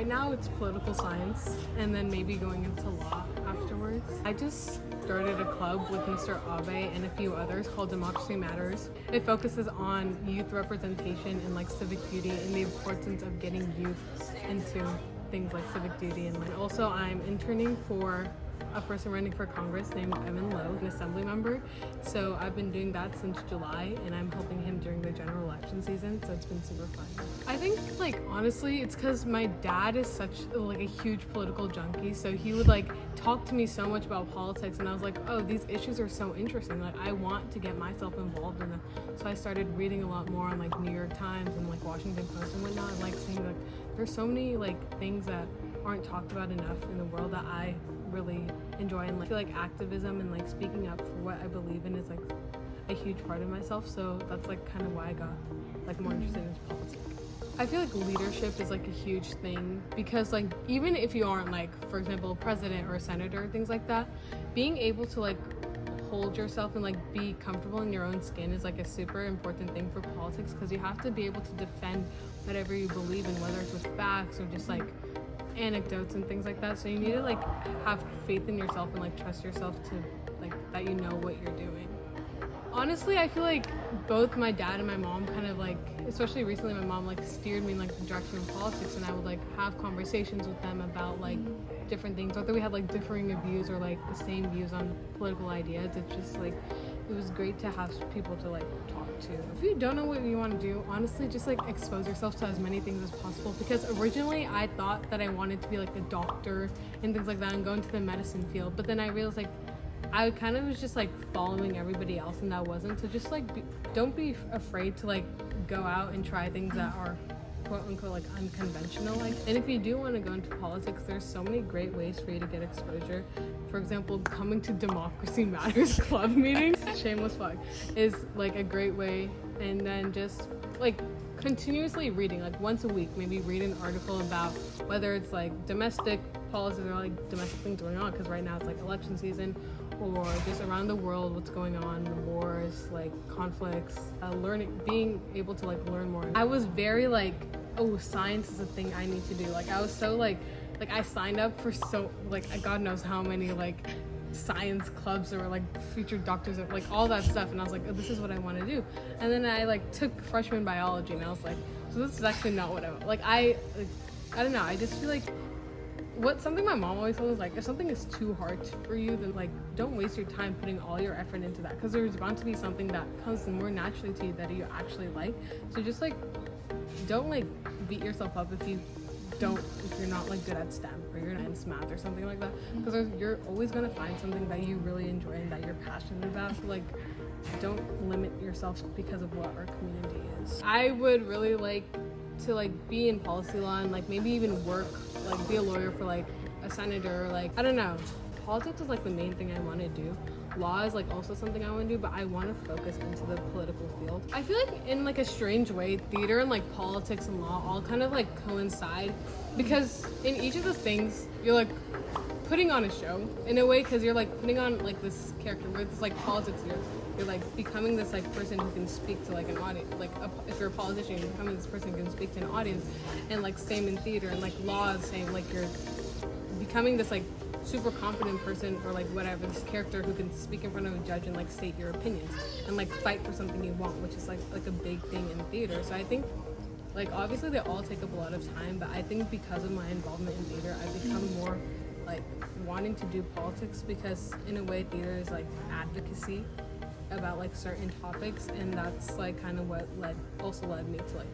Right now it's political science and then maybe going into law afterwards. I just started a club with Mr. Abe and a few others called Democracy Matters. It focuses on youth representation and like civic duty and the importance of getting youth into things like civic duty. And like also I'm interning for a person running for Congress named Evan Lowe, an assembly member. So I've been doing that since July and I'm helping him during the general election season, so it's been super fun. I think like honestly it's because my dad is such like a huge political junkie, so he would like talk to me so much about politics and I was like, oh, these issues are so interesting, like I want to get myself involved in them. So I started reading a lot more on like New York Times and like Washington Post and whatnot, and like seeing like there's so many like things that aren't talked about enough in the world that I really enjoy, and like, I feel like activism and like speaking up for what I believe in is like a huge part of myself, so that's like kind of why I got like more interested in politics. I feel like leadership is like a huge thing because like even if you aren't like, for example, president or a senator, things like that, being able to like hold yourself and like be comfortable in your own skin is like a super important thing for politics, because you have to be able to defend whatever you believe in, whether it's with facts or just like anecdotes and things like that. So you need to like have faith in yourself and like trust yourself to like that you know what you're doing. Honestly, I feel like both my dad and my mom kind of like, especially recently, my mom like steered me in like the direction of politics, and I would like have conversations with them about like different things, whether we had like differing views or like the same views on political ideas. It's just like it was great to have people to like talk to. If you don't know what you want to do, honestly just like expose yourself to as many things as possible, because originally I thought that I wanted to be like a doctor and things like that and go into the medicine field, but then I realized like I kind of was just like following everybody else and that wasn't. So just like don't be afraid to like go out and try things that are quote unquote like unconventional. Like, and if you do want to go into politics, there's so many great ways for you to get exposure. For example, coming to Democracy Matters club meetings, shameless plug, is like a great way. And then just like continuously reading, like once a week, maybe read an article about whether it's like domestic policies or like domestic things going on, because right now it's like election season, or just around the world, what's going on, wars, like conflicts, being able to like learn more. I was very like, oh, science is a thing I need to do. Like I was so like I signed up for so like God knows how many like science clubs or like featured doctors or like all that stuff, and I was like, oh, this is what I want to do. And then I like took freshman biology and I was like, so this is actually not what I want. I don't know, I just feel like something my mom always told me was like, if something is too hard for you, then like don't waste your time putting all your effort into that, because there's bound to be something that comes more naturally to you that you actually like. So just like don't like beat yourself up if you're not like good at STEM or you're not in math or something like that, because you're always going to find something that you really enjoy and that you're passionate about. So like don't limit yourself because of what our community is. I would really like to like be in policy law and like maybe even work, like be a lawyer for like a senator, like I don't know. Politics is like the main thing I want to do. Law is like also something I want to do, but I want to focus into the political field. I feel like in like a strange way, theater and like politics and law all kind of like coincide, because in each of the things you're like putting on a show in a way, because you're like putting on like this character. Where it's like politics, you're like becoming this like person who can speak to like an audience. Like if you're a politician, you're becoming this person who can speak to an audience. And like same in theater, and like law is same, like you're becoming this like super confident person or like whatever, this character who can speak in front of a judge and like state your opinions and like fight for something you want, which is like a big thing in theater. So I think like obviously they all take up a lot of time, but I think because of my involvement in theater, I've become more like wanting to do politics, because in a way theater is like advocacy about like certain topics, and that's like kind of what led me to like